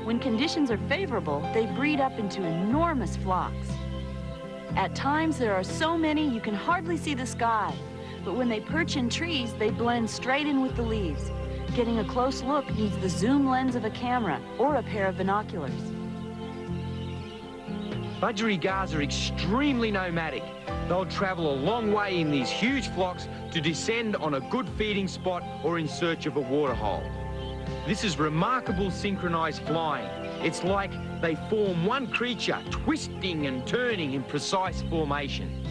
When conditions are favorable, they breed up into enormous flocks. At times, there are so many you can hardly see the sky. But when they perch in trees, they blend straight in with the leaves. Getting a close look needs the zoom lens of a camera or a pair of binoculars. Budgerigars are extremely nomadic. They'll travel a long way in these huge flocks to descend on a good feeding spot or in search of a waterhole. This is remarkable synchronized flying. It's like they form one creature, twisting and turning in precise formation.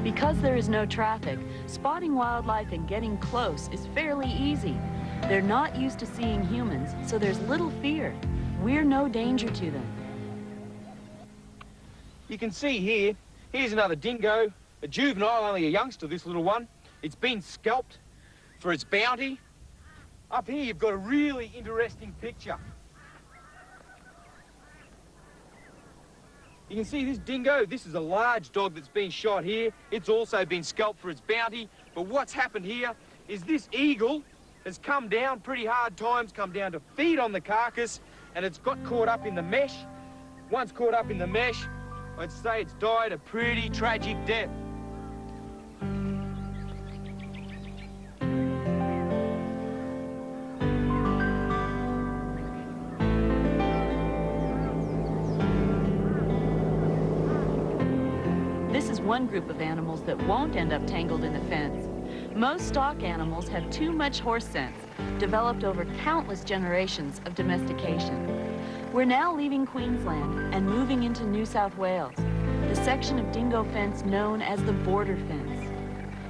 Because there is no traffic, spotting wildlife and getting close is fairly easy. They're not used to seeing humans, so there's little fear. We're no danger to them. You can see here, here's another dingo, a juvenile, only a youngster, this little one. It's been scalped for its bounty. Up here, you've got a really interesting picture. You can see this dingo, this is a large dog that's been shot here. It's also been scalped for its bounty. But what's happened here is this eagle has come down pretty hard times, come down to feed on the carcass, and it's got caught up in the mesh. Once caught up in the mesh, I'd say it's died a pretty tragic death. This is one group of animals that won't end up tangled in the fence. Most stock animals have too much horse sense, developed over countless generations of domestication. We're now leaving Queensland and moving into New South Wales, the section of dingo fence known as the border fence.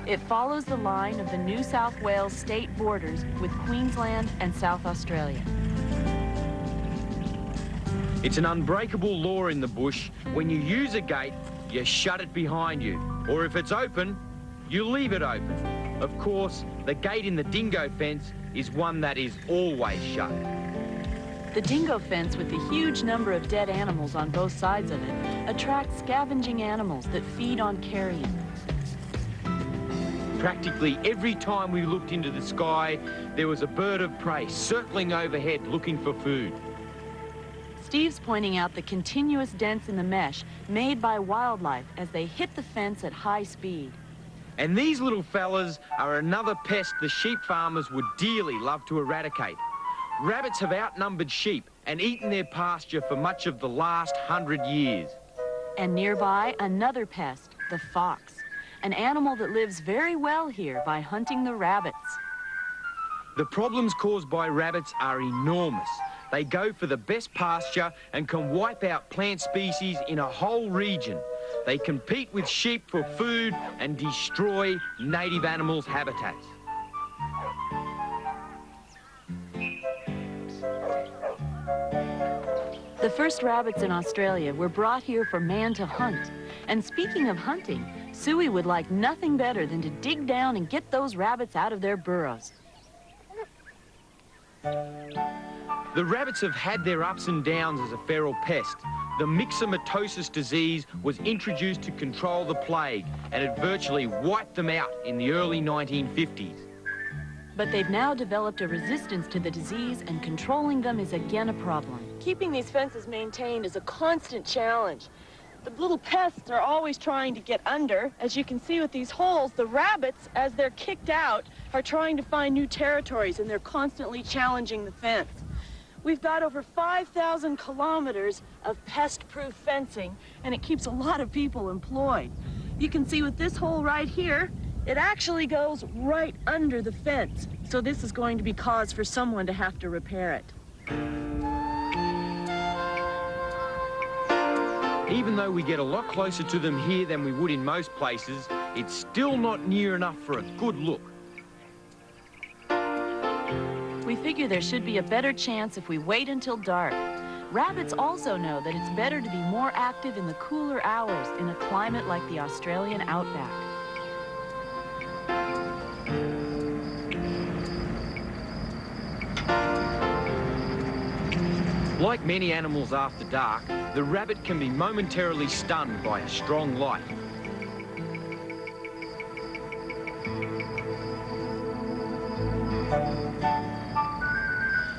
It follows the line of the New South Wales state borders with Queensland and South Australia. It's an unbreakable law in the bush. When you use a gate, you shut it behind you. Or if it's open, you leave it open. Of course, the gate in the dingo fence is one that is always shut. The dingo fence, with the huge number of dead animals on both sides of it, attracts scavenging animals that feed on carrion. Practically every time we looked into the sky, there was a bird of prey circling overhead looking for food. Steve's pointing out the continuous dents in the mesh made by wildlife as they hit the fence at high speed. And these little fellas are another pest the sheep farmers would dearly love to eradicate. Rabbits have outnumbered sheep and eaten their pasture for much of the last 100 years. And nearby, another pest, the fox, an animal that lives very well here by hunting the rabbits. The problems caused by rabbits are enormous. They go for the best pasture and can wipe out plant species in a whole region. They compete with sheep for food and destroy native animals' habitats. The first rabbits in Australia were brought here for man to hunt. And speaking of hunting, Suey would like nothing better than to dig down and get those rabbits out of their burrows. The rabbits have had their ups and downs as a feral pest. The myxomatosis disease was introduced to control the plague, and it virtually wiped them out in the early 1950s. But they've now developed a resistance to the disease, and controlling them is again a problem. Keeping these fences maintained is a constant challenge. The little pests are always trying to get under. As you can see with these holes, the rabbits, as they're kicked out, are trying to find new territories, and they're constantly challenging the fence. We've got over 5,000 kilometers of pest-proof fencing, and it keeps a lot of people employed. You can see with this hole right here, it actually goes right under the fence. So this is going to be cause for someone to have to repair it. Even though we get a lot closer to them here than we would in most places, it's still not near enough for a good look. We figure there should be a better chance if we wait until dark. Rabbits also know that it's better to be more active in the cooler hours in a climate like the Australian outback. Like many animals after dark, the rabbit can be momentarily stunned by a strong light.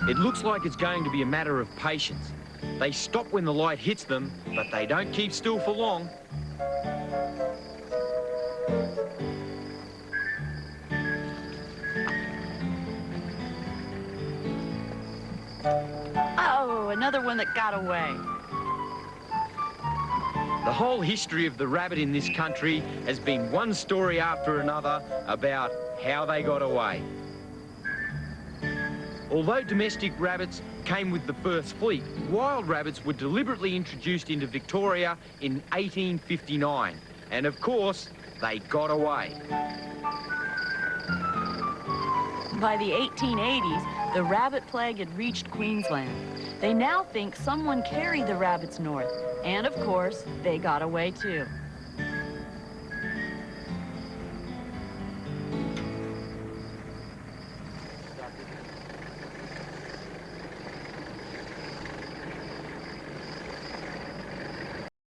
It looks like it's going to be a matter of patience. They stop when the light hits them, but they don't keep still for long. Oh, another one that got away. The whole history of the rabbit in this country has been one story after another about how they got away. Although domestic rabbits came with the first fleet, wild rabbits were deliberately introduced into Victoria in 1859. And of course, they got away. By the 1880s, the rabbit plague had reached Queensland. They now think someone carried the rabbits north. And of course, they got away too.